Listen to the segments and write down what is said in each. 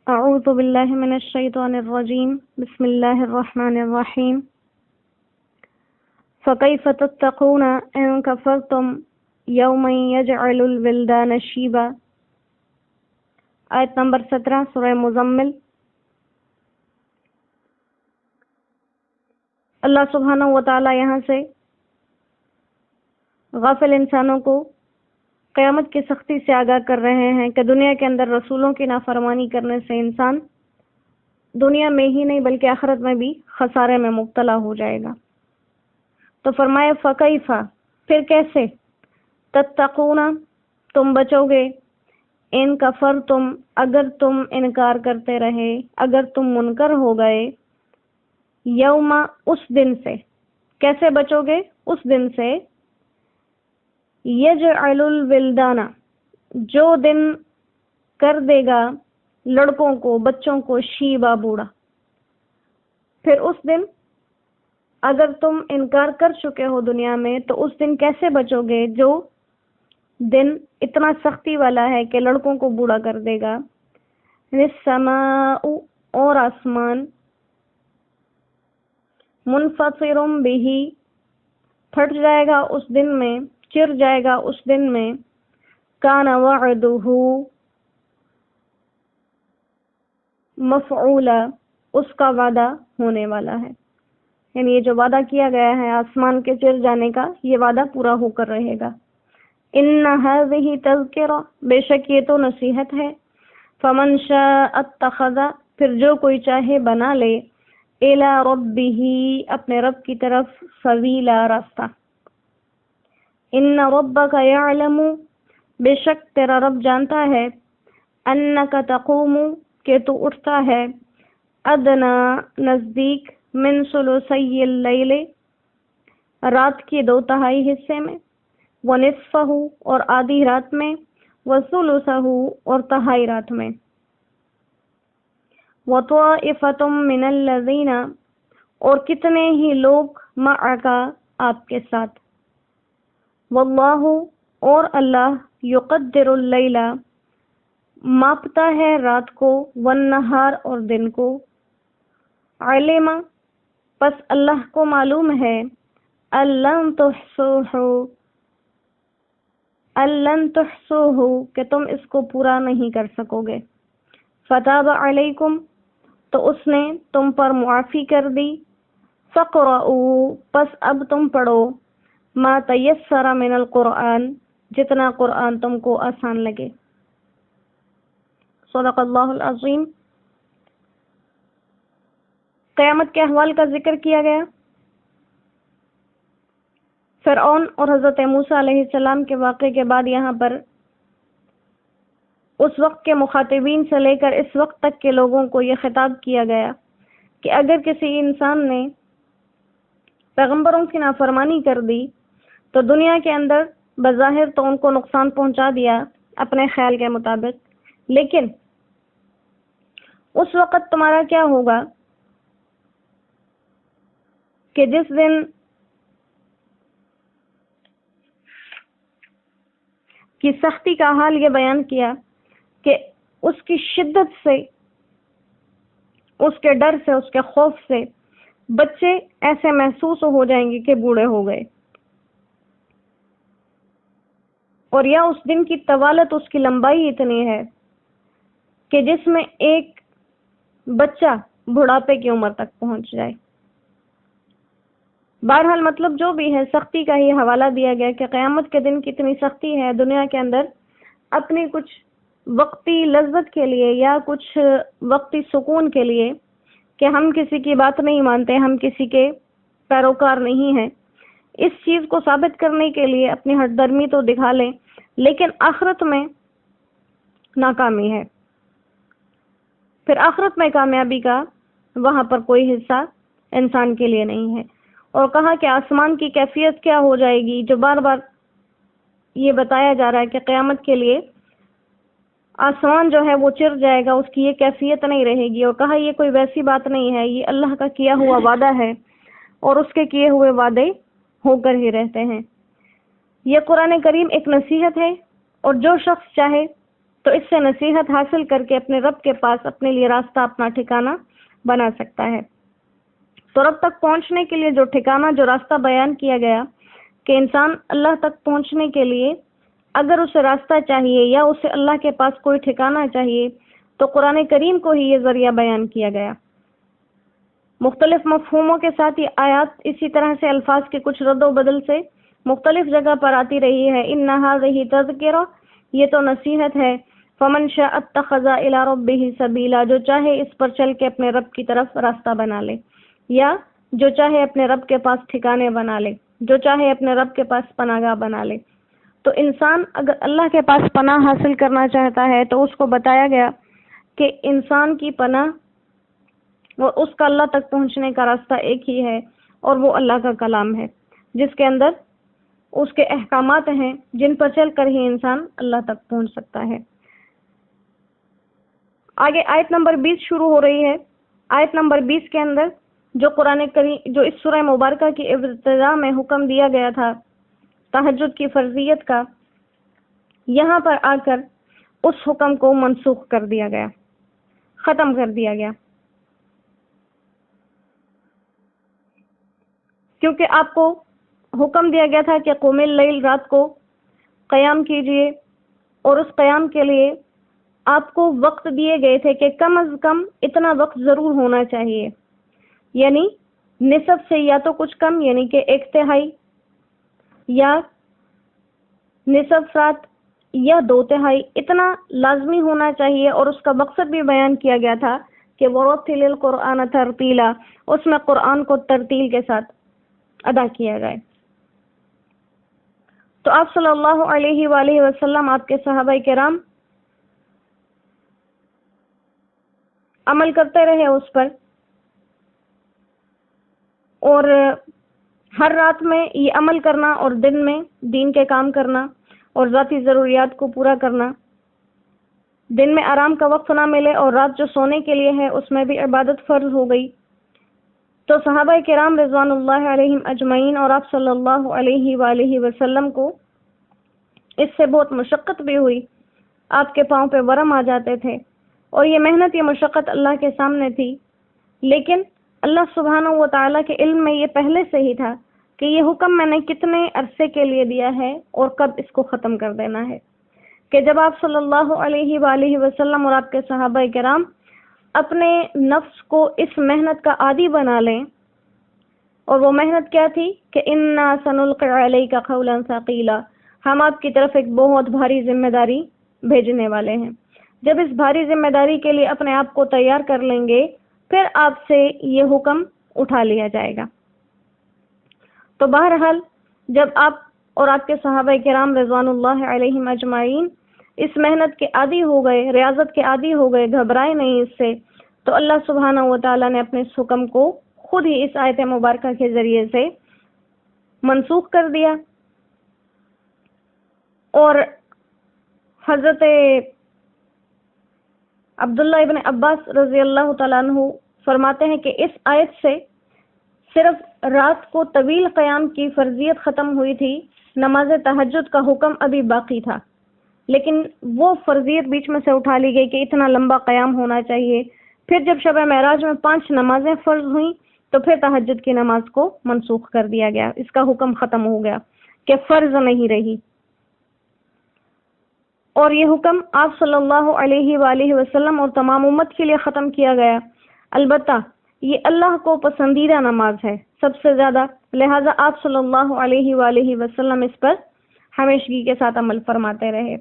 اعوذ باللہ من الشیطان الرجیم بسم اللہ الرحمن الرحیم فکیف تتقون ان کفرتم یوما یجعل الولدان شیبا۔ آیت نمبر 17 سورہ مزمل۔ اللہ سبحانہ و تعالی یہاں سے غافل انسانوں کو قیامت کی سختی سے آگاہ کر رہے ہیں کہ دنیا کے اندر رسولوں کی نافرمانی کرنے سے انسان دنیا میں ہی نہیں بلکہ آخرت میں بھی خسارے میں مبتلا ہو جائے گا۔ تو فرمایا فکیفا، پھر کیسے، تتقون، تم بچو گے، ان کفرتم، اگر تم انکار کرتے رہے، اگر تم منکر ہو گئے، یوما، اس دن سے، کیسے بچو گے، اس دن سے، یجعل الولدان، جو دن کر دے گا لڑکوں کو، بچوں کو، شیبا، بوڑھا۔ پھر اس دن اگر تم انکار کر چکے ہو دنیا میں تو اس دن کیسے بچو گے جو دن اتنا سختی والا ہے کہ لڑکوں کو بوڑھا کر دے گا۔ السماء، اور آسمان، منفطر بہ، پھٹ جائے گا اس دن میں، چر جائے گا اس دن میں، کان وعدہ مفعولا، اس کا وعدہ ہونے والا ہے، یعنی یہ جو وعدہ کیا گیا ہے آسمان کے چر جانے کا، یہ وعدہ پورا ہو کر رہے گا۔ ان هذه تذکرہ، بے شک یہ تو نصیحت ہے، فمن شاء اتخذ، پھر جو کوئی چاہے بنا لے، الی ربہ، اپنے رب کی طرف، سبیلا، راستہ۔ ان ربک یعلم، بے شک تیرا رب جانتا ہے، انک تقوم، کہ تو اٹھتا ہے، ادنا، نزدیک، من ثلثی اللیل، رات کے 2/3 حصے میں، ونصفہ، اور آدھی رات میں، وثلثہ، اور 1/3 رات میں، وطائفۃ من الذین، اور کتنے ہی لوگ، معک، آپ کے ساتھ، واللہ، اور اللہ، یقدر اللیل، ماپتا ہے رات کو، والنہار، اور دن کو، علم، پس اللہ کو معلوم ہے، لن تحصوہ، کہ تم اس کو پورا نہیں کر سکو گے، فتاب علیکم، تو اس نے تم پر معافی کر دی، فقرؤوا، پس اب تم پڑھو، ما تیسر من القرآن، جتنا قرآن تم کو آسان لگے۔ صدق اللہ العظیم۔ قیامت کے احوال کا ذکر کیا گیا۔ فرعون اور حضرت موسیٰ علیہ السلام کے واقعے کے بعد یہاں پر اس وقت کے مخاطبین سے لے کر اس وقت تک کے لوگوں کو یہ خطاب کیا گیا کہ اگر کسی انسان نے پیغمبروں کی نافرمانی کر دی تو دنیا کے اندر بظاہر تو ان کو نقصان پہنچا دیا اپنے خیال کے مطابق، لیکن اس وقت تمہارا کیا ہوگا کہ جس دن کی سختی کا حال یہ بیان کیا کہ اس کی شدت سے، اس کے ڈر سے، اس کے خوف سے بچے ایسے محسوس ہو جائیں گے کہ بوڑھے ہو گئے، اور یا اس دن کی طوالت، اس کی لمبائی اتنی ہے کہ جس میں ایک بچہ بڑھاپے کی عمر تک پہنچ جائے۔ بہرحال مطلب جو بھی ہے، سختی کا ہی حوالہ دیا گیا کہ قیامت کے دن کتنی سختی ہے۔ دنیا کے اندر اپنی کچھ وقتی لذت کے لیے یا کچھ وقتی سکون کے لیے کہ ہم کسی کی بات نہیں مانتے، ہم کسی کے پیروکار نہیں ہیں، اس چیز کو ثابت کرنے کے لیے اپنی ہٹ درمی تو دکھا لیں، لیکن آخرت میں ناکامی ہے، پھر آخرت میں کامیابی کا وہاں پر کوئی حصہ انسان کے لیے نہیں ہے۔ اور کہا کہ آسمان کی کیفیت کیا ہو جائے گی، جو بار بار یہ بتایا جا رہا ہے کہ قیامت کے لیے آسمان جو ہے وہ چر جائے گا، اس کی یہ کیفیت نہیں رہے گی، اور کہا یہ کوئی ویسی بات نہیں ہے، یہ اللہ کا کیا ہوا وعدہ ہے، اور اس کے کیے ہوئے وعدے ہو کر ہی رہتے ہیں۔ یہ قرآن کریم ایک نصیحت ہے، اور جو شخص چاہے تو اس سے نصیحت حاصل کر کے اپنے رب کے پاس اپنے لیے راستہ، اپنا ٹھکانہ بنا سکتا ہے۔ تو رب تک پہنچنے کے لیے جو ٹھکانہ، جو راستہ بیان کیا گیا کہ انسان اللہ تک پہنچنے کے لیے اگر اسے راستہ چاہیے یا اسے اللہ کے پاس کوئی ٹھکانہ چاہیے تو قرآن کریم کو ہی یہ ذریعہ بیان کیا گیا۔ مختلف مفہوموں کے ساتھ یہ آیات اسی طرح سے الفاظ کے کچھ رد و بدل سے مختلف جگہ پر آتی رہی ہے۔ ان ھذہ تذکرہ، یہ تو نصیحت ہے۔ فمن شاء اتخذ الی ربہ سبیلا، جو چاہے اس پر چل کے اپنے رب کی طرف راستہ بنا لے، یا جو چاہے اپنے رب کے پاس ٹھکانے بنا لے، جو چاہے اپنے رب کے پاس پناہ گاہ بنا لے۔ تو انسان اگر اللہ کے پاس پناہ حاصل کرنا چاہتا ہے تو اس کو بتایا گیا کہ انسان کی پناہ اور اس کا اللہ تک پہنچنے کا راستہ ایک ہی ہے، اور وہ اللہ کا کلام ہے، جس کے اندر اس کے احکامات ہیں جن پر چل کر ہی انسان اللہ تک پہنچ سکتا ہے۔ آگے آیت نمبر 20 شروع ہو رہی ہے۔ آیت نمبر 20 کے اندر جو قرآن کریم، جو اس سورہ مبارکہ کی ابتدا میں حکم دیا گیا تھا تہجد کی فرضیت کا، یہاں پر آ کر اس حکم کو منسوخ کر دیا گیا، ختم کر دیا گیا، کیونکہ آپ کو حکم دیا گیا تھا کہ قوم اللیل، رات کو قیام کیجئے، اور اس قیام کے لیے آپ کو وقت دیے گئے تھے کہ کم از کم اتنا وقت ضرور ہونا چاہیے، یعنی نصف سے یا تو کچھ کم، یعنی کہ 1/3 یا نصف رات یا 2/3، اتنا لازمی ہونا چاہیے۔ اور اس کا مقصد بھی بیان کیا گیا تھا کہ وَرَتِّلِ الْقُرْآنَ تَرْتِیلًا، اس میں قرآن کو ترتیل کے ساتھ ادا کیا جائے۔ تو آپ صلی اللہ علیہ وآلہ وسلم، آپ کے صحابہ کرام عمل کرتے رہے اس پر، اور ہر رات میں یہ عمل کرنا اور دن میں دین کے کام کرنا اور ذاتی ضروریات کو پورا کرنا، دن میں آرام کا وقت نہ ملے اور رات جو سونے کے لیے ہے اس میں بھی عبادت فرض ہو گئی۔ تو صحابہ کرام رضوان اللہ علیہم اجمعین اور آپ صلی اللہ علیہ وآلہ وسلم کو اس سے بہت مشقت بھی ہوئی، آپ کے پاؤں پہ ورم آ جاتے تھے، اور یہ محنت، یہ مشقت اللہ کے سامنے تھی، لیکن اللہ سبحانہ و تعالیٰ کے علم میں یہ پہلے سے ہی تھا کہ یہ حکم میں نے کتنے عرصے کے لیے دیا ہے اور کب اس کو ختم کر دینا ہے، کہ جب آپ صلی اللہ علیہ وآلہ وسلم اور آپ کے صحابہ کرام اپنے نفس کو اس محنت کا عادی بنا لیں، اور وہ محنت کیا تھی کہ اِنَّا سَنُلْقِي عَلَيْكَ قَوْلًا ثَقِيلًا، ہم آپ کی طرف ایک بہت بھاری ذمہ داری بھیجنے والے ہیں۔ جب اس بھاری ذمہ داری کے لیے اپنے آپ کو تیار کر لیں گے، پھر آپ سے یہ حکم اٹھا لیا جائے گا۔ تو بہرحال جب آپ اور آپ کے صحابہ کرام رضوان اللہ علیہم اجمعین اس محنت کے عادی ہو گئے، ریاضت کے عادی ہو گئے، گھبرائے نہیں اس سے، تو اللہ سبحانہ و تعالیٰ نے اپنے اس حکم کو خود ہی اس آیت مبارکہ کے ذریعے سے منسوخ کر دیا۔ اور حضرت عبداللہ ابن عباس رضی اللہ تعالیٰ عنہ فرماتے ہیں کہ اس آیت سے صرف رات کو طویل قیام کی فرضیت ختم ہوئی تھی، نماز تہجد کا حکم ابھی باقی تھا، لیکن وہ فرضیت بیچ میں سے اٹھا لی گئی کہ اتنا لمبا قیام ہونا چاہیے۔ پھر جب شب معراج میں 5 نمازیں فرض ہوئیں تو پھر تہجد کی نماز کو منسوخ کر دیا گیا، اس کا حکم ختم ہو گیا کہ فرض نہیں رہی، اور یہ حکم آپ صلی اللہ علیہ وآلہ وسلم اور تمام امت کے لیے ختم کیا گیا۔ البتہ یہ اللہ کو پسندیدہ نماز ہے سب سے زیادہ، لہذا آپ صلی اللہ علیہ وآلہ وسلم اس پر ہمیشگی کے ساتھ عمل فرماتے رہے۔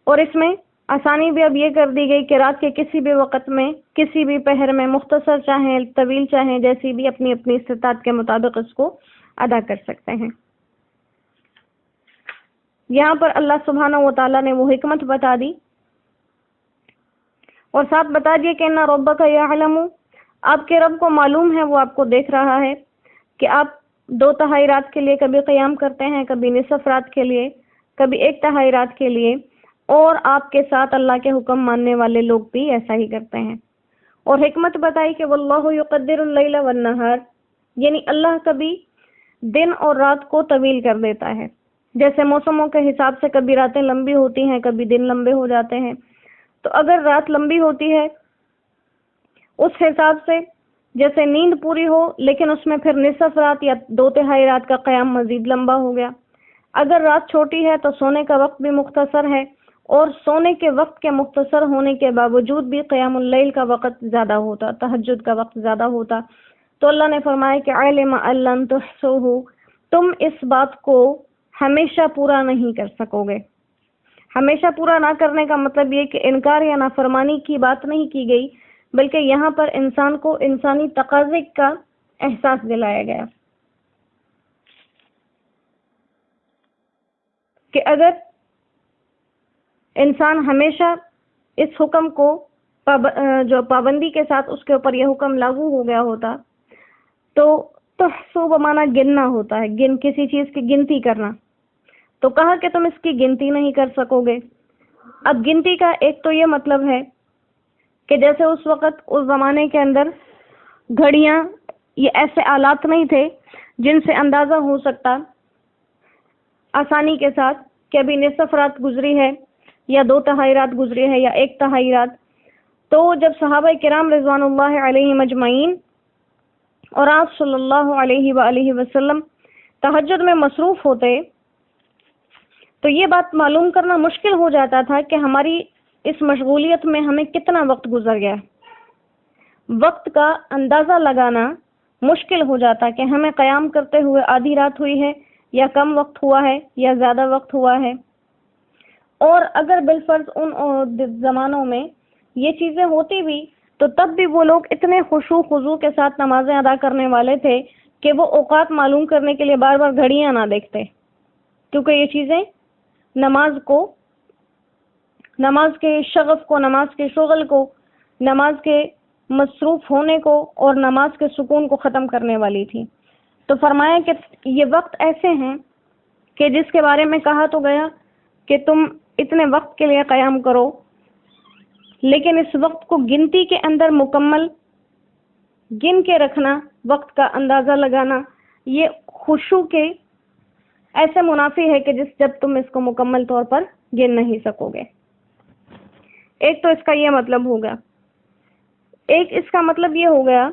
اور اس میں آسانی بھی اب یہ کر دی گئی کہ رات کے کسی بھی وقت میں، کسی بھی پہر میں، مختصر چاہیں طویل چاہیں، جیسی بھی اپنی اپنی استطاعت کے مطابق اس کو ادا کر سکتے ہیں۔ یہاں پر اللہ سبحانہ و تعالیٰ نے وہ حکمت بتا دی، اور ساتھ بتا دیا کہ اِنَّ رَبَّكَ يَعْلَمُ، آپ کے رب کو معلوم ہے، وہ آپ کو دیکھ رہا ہے کہ آپ 2/3 رات کے لیے کبھی قیام کرتے ہیں، کبھی نصف رات کے لیے، کبھی 1/3 رات کے لیے، اور آپ کے ساتھ اللہ کے حکم ماننے والے لوگ بھی ایسا ہی کرتے ہیں۔ اور حکمت بتائی کہ وَاللَّهُ يُقَدِّرُ اللَّيْلَ وَالنَّهَارَ، یعنی اللہ کبھی دن اور رات کو طویل کر دیتا ہے، جیسے موسموں کے حساب سے کبھی راتیں لمبی ہوتی ہیں، کبھی دن لمبے ہو جاتے ہیں. تو اگر رات لمبی ہوتی ہے اس حساب سے جیسے نیند پوری ہو لیکن اس میں پھر نصف رات یا 2/3 رات کا قیام مزید لمبا ہو گیا. اگر رات چھوٹی ہے تو سونے کا وقت بھی مختصر ہے، اور سونے کے وقت کے مختصر ہونے کے باوجود بھی قیام اللیل کا وقت زیادہ ہوتا، تہجد کا وقت زیادہ ہوتا. تو اللہ نے فرمایا کہ علم ان لن تحصوہ، تم اس بات کو ہمیشہ پورا نہیں کر سکو گے. ہمیشہ پورا نہ کرنے کا مطلب یہ کہ انکار یا نافرمانی کی بات نہیں کی گئی، بلکہ یہاں پر انسان کو انسانی تقاضے کا احساس دلایا گیا کہ اگر انسان ہمیشہ اس حکم کو جو پابندی کے ساتھ اس کے اوپر یہ حکم لاگو ہو گیا ہوتا تو تحسو بمانا گننا ہوتا ہے، کسی چیز کی گنتی کرنا. تو کہا کہ تم اس کی گنتی نہیں کر سکو گے. اب گنتی کا ایک تو یہ مطلب ہے کہ جیسے اس وقت اس زمانے کے اندر گھڑیاں یہ ایسے آلات نہیں تھے جن سے اندازہ ہو سکتا آسانی کے ساتھ کہ ابھی نصف رات گزری ہے یا 2/3 رات گزری ہے یا 1/3 رات. تو جب صحابہ کرام رضوان اللہ علیہم اجمعین اور آپ صلی اللہ علیہ وآلہ وسلم تہجد میں مصروف ہوتے تو یہ بات معلوم کرنا مشکل ہو جاتا تھا کہ ہماری اس مشغولیت میں ہمیں کتنا وقت گزر گیا. وقت کا اندازہ لگانا مشکل ہو جاتا کہ ہمیں قیام کرتے ہوئے آدھی رات ہوئی ہے یا کم وقت ہوا ہے یا زیادہ وقت ہوا ہے. اور اگر بالفرض ان زمانوں میں یہ چیزیں ہوتی بھی تو تب بھی وہ لوگ اتنے خشوع خضوع کے ساتھ نمازیں ادا کرنے والے تھے کہ وہ اوقات معلوم کرنے کے لیے بار بار گھڑیاں نہ دیکھتے، کیونکہ یہ چیزیں نماز کے شغف کو، نماز کے شغل کو، نماز کے مصروف ہونے کو اور نماز کے سکون کو ختم کرنے والی تھی. تو فرمایا کہ یہ وقت ایسے ہیں کہ جس کے بارے میں کہا تو گیا کہ تم اتنے وقت کے لیے قیام کرو، لیکن اس وقت کو گنتی کے اندر مکمل گن کے رکھنا، وقت کا اندازہ لگانا، یہ خشوع کے ایسے منافی ہے کہ جب تم اس کو مکمل طور پر گن نہیں سکو گے. ایک تو اس کا یہ مطلب ہوگا. ایک اس کا مطلب یہ ہو گیا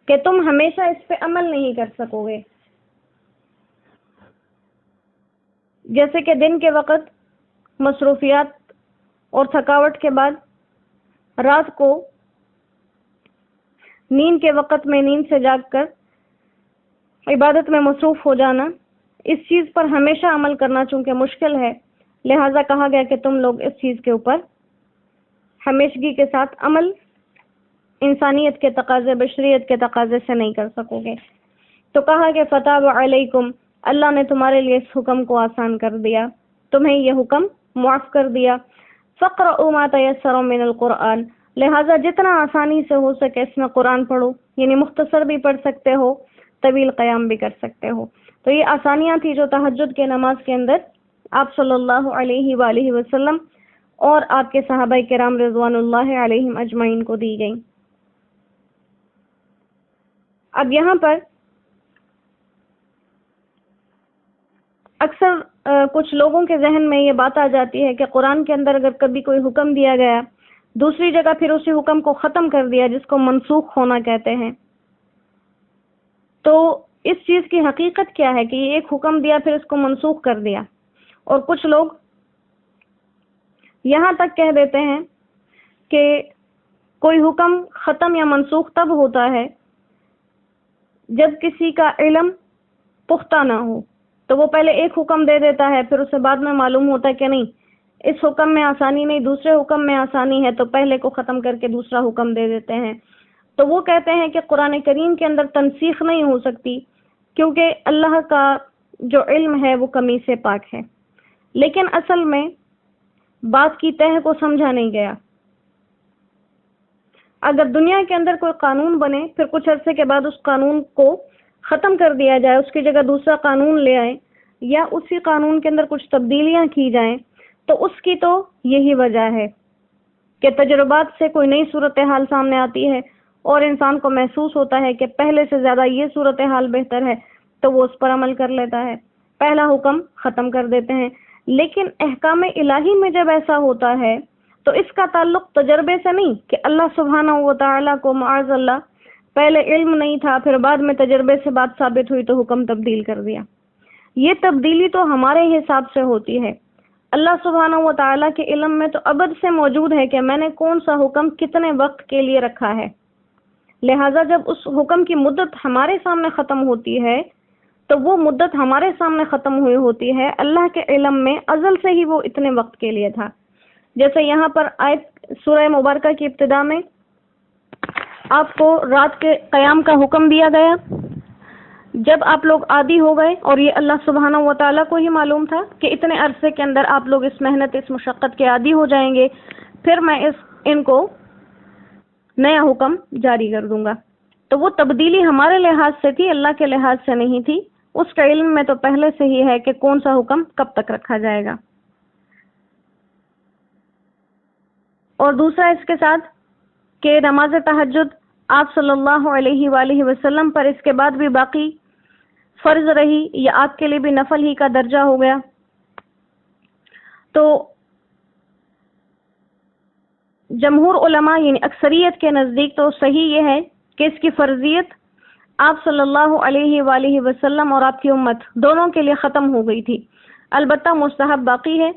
کہ تم ہمیشہ اس پہ عمل نہیں کر سکو گے. جیسے کہ دن کے وقت مصروفیات اور تھکاوٹ کے بعد رات کو نیند کے وقت میں نیند سے جاگ کر عبادت میں مصروف ہو جانا، اس چیز پر ہمیشہ عمل کرنا چونکہ مشکل ہے، لہٰذا کہا گیا کہ تم لوگ اس چیز کے اوپر ہمیشگی کے ساتھ عمل انسانیت کے تقاضے، بشریت کے تقاضے سے نہیں کر سکو گے. تو کہا کہ فتاب علیکم، اللہ نے تمہارے لیے اس حکم کو آسان کر دیا، تمہیں یہ حکم معاف کر دیا. فقرؤوا ما تیسر من القرآن، لہٰذا جتنا آسانی سے ہو سکے اس میں قرآن پڑھو، یعنی مختصر بھی پڑھ سکتے ہو، طویل قیام بھی کر سکتے ہو. تو یہ آسانیاں تھی جو تہجد کے نماز کے اندر آپ صلی اللہ علیہ وآلہ وسلم اور آپ کے صحابہ کرام رضوان اللہ علیہم اجمعین کو دی گئیں. اب یہاں پر اکثر کچھ لوگوں کے ذہن میں یہ بات آ جاتی ہے کہ قرآن کے اندر اگر کبھی کوئی حکم دیا گیا، دوسری جگہ پھر اسی حکم کو ختم کر دیا، جس کو منسوخ ہونا کہتے ہیں، تو اس چیز کی حقیقت کیا ہے کہ یہ ایک حکم دیا پھر اس کو منسوخ کر دیا. اور کچھ لوگ یہاں تک کہہ دیتے ہیں کہ کوئی حکم ختم یا منسوخ تب ہوتا ہے جب کسی کا علم پختہ نہ ہو. تو وہ پہلے ایک حکم دے دیتا ہے، پھر اسے بعد میں معلوم ہوتا ہے کہ نہیں، اس حکم میں آسانی نہیں، دوسرے حکم میں آسانی ہے، تو پہلے کو ختم کر کے دوسرا حکم دے دیتے ہیں. تو وہ کہتے ہیں کہ قرآن کریم کے اندر تنسیخ نہیں ہو سکتی کیونکہ اللہ کا جو علم ہے وہ کمی سے پاک ہے. لیکن اصل میں بات کی تہ کو سمجھا نہیں گیا. اگر دنیا کے اندر کوئی قانون بنے، پھر کچھ عرصے کے بعد اس قانون کو ختم کر دیا جائے، اس کی جگہ دوسرا قانون لے آئے، یا اسی قانون کے اندر کچھ تبدیلیاں کی جائیں، تو اس کی تو یہی وجہ ہے کہ تجربات سے کوئی نئی صورتحال سامنے آتی ہے اور انسان کو محسوس ہوتا ہے کہ پہلے سے زیادہ یہ صورتحال بہتر ہے، تو وہ اس پر عمل کر لیتا ہے، پہلا حکم ختم کر دیتے ہیں۔ لیکن احکام الہی میں جب ایسا ہوتا ہے تو اس کا تعلق تجربے سے نہیں کہ اللہ سبحانہ و تعالیٰ کو معاذ اللہ پہلے علم نہیں تھا، پھر بعد میں تجربے سے بات ثابت ہوئی تو حکم تبدیل کر دیا۔ یہ تبدیلی تو ہمارے حساب سے ہوتی ہے، اللہ سبحانہ و تعالیٰ کے علم میں تو ابد سے موجود ہے کہ میں نے کون سا حکم کتنے وقت کے لیے رکھا ہے، لہٰذا جب اس حکم کی مدت ہمارے سامنے ختم ہوتی ہے تو وہ مدت ہمارے سامنے ختم ہوئی ہوتی ہے، اللہ کے علم میں ازل سے ہی وہ اتنے وقت کے لیے تھا۔ جیسے یہاں پر آیت سورہ مبارکہ کی ابتدا میں آپ کو رات کے قیام کا حکم دیا گیا، جب آپ لوگ عادی ہو گئے، اور یہ اللہ سبحانہ و تعالیٰ کو ہی معلوم تھا کہ اتنے عرصے کے اندر آپ لوگ اس محنت اس مشقت کے عادی ہو جائیں گے، پھر میں ان کو نیا حکم جاری کر دوں گا۔ تو وہ تبدیلی ہمارے لحاظ سے تھی، اللہ کے لحاظ سے نہیں تھی۔ اس کا علم میں تو پہلے سے ہی ہے کہ کون سا حکم کب تک رکھا جائے گا۔ اور دوسرا اس کے ساتھ کہ نماز تہجد آپ صلی اللہ علیہ وآلہ وسلم پر اس کے بعد بھی باقی فرض رہی، یا آپ کے لیے بھی نفل ہی کا درجہ ہو گیا۔ تو جمہور علماء یعنی اکثریت کے نزدیک تو صحیح یہ ہے کہ اس کی فرضیت آپ صلی اللہ علیہ وآلہ وسلم اور آپ کی امت دونوں کے لیے ختم ہو گئی تھی، البتہ مستحب باقی ہے۔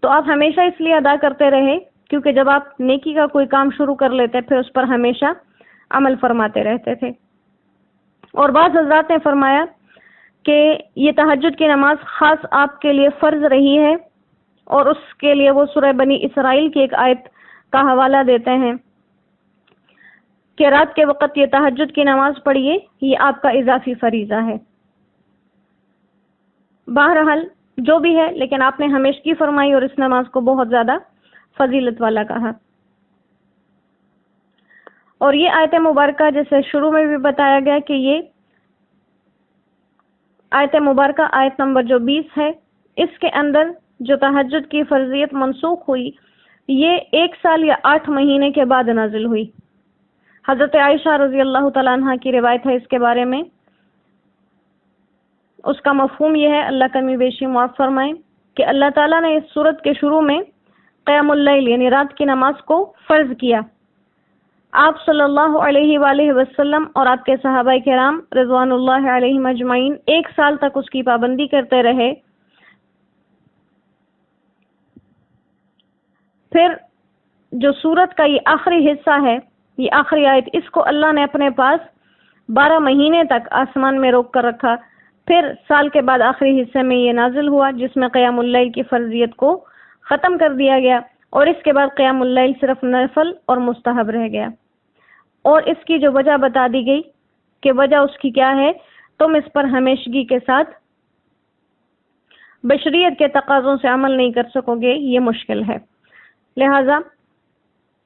تو آپ ہمیشہ اس لیے ادا کرتے رہے کیونکہ جب آپ نیکی کا کوئی کام شروع کر لیتے پھر اس پر ہمیشہ عمل فرماتے رہتے تھے۔ اور بعض حضرات نے فرمایا کہ یہ تہجد کی نماز خاص آپ کے لیے فرض رہی ہے، اور اس کے لیے وہ سورہ بنی اسرائیل کی ایک آیت کا حوالہ دیتے ہیں کہ رات کے وقت یہ تہجد کی نماز پڑھیے، یہ آپ کا اضافی فریضہ ہے۔ بہرحال جو بھی ہے، لیکن آپ نے ہمیشگی فرمائی اور اس نماز کو بہت زیادہ فضیلت والا کہا۔ اور یہ آیت مبارکہ جیسے شروع میں بھی بتایا گیا کہ یہ آیت مبارکہ آیت نمبر جو 20 ہے، اس کے اندر جو تہجد کی فرضیت منسوخ ہوئی، یہ 1 سال یا 8 مہینے کے بعد نازل ہوئی۔ حضرت عائشہ رضی اللہ تعالیٰ عنہ کی روایت ہے اس کے بارے میں، اس کا مفہوم یہ ہے، اللہ کمی بیشی معاف فرمائے، کہ اللہ تعالیٰ نے اس سورت کے شروع میں قیام اللیل یعنی رات کی نماز کو فرض کیا۔ آپ صلی اللہ علیہ وآلہ وسلم اور آپ کے صحابہ کرام رضوان اللہ علیہم اجمعین 1 سال تک اس کی پابندی کرتے رہے۔ پھر جو سورت کا یہ آخری حصہ ہے، یہ آخری آیت، اس کو اللہ نے اپنے پاس 12 مہینے تک آسمان میں روک کر رکھا، پھر سال کے بعد آخری حصے میں یہ نازل ہوا جس میں قیام اللیل کی فرضیت کو ختم کر دیا گیا، اور اس کے بعد قیام اللیل صرف نفل اور مستحب رہ گیا۔ اور اس کی جو وجہ بتا دی گئی کہ وجہ اس کی کیا ہے، تم اس پر ہمیشگی کے ساتھ بشریت کے تقاضوں سے عمل نہیں کر سکو گے، یہ مشکل ہے۔ لہٰذا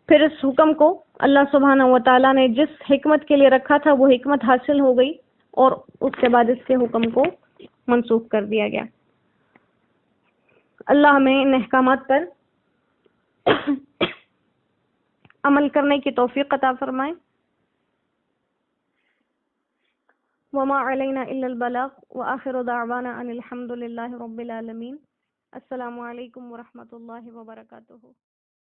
پھر اس حکم کو اللہ سبحانہ و تعالیٰ نے جس حکمت کے لیے رکھا تھا وہ حکمت حاصل ہو گئی، اور اس کے بعد اس کے حکم کو منسوخ کر دیا گیا۔ اللہ ہمیں ان احکامات پر عمل کرنے کی توفیق عطا فرمائے۔ وما علینا الا البلاغ وآخر دعوانا ان الحمد للہ رب العالمین۔ السلام علیکم ورحمۃ اللہ وبرکاتہ۔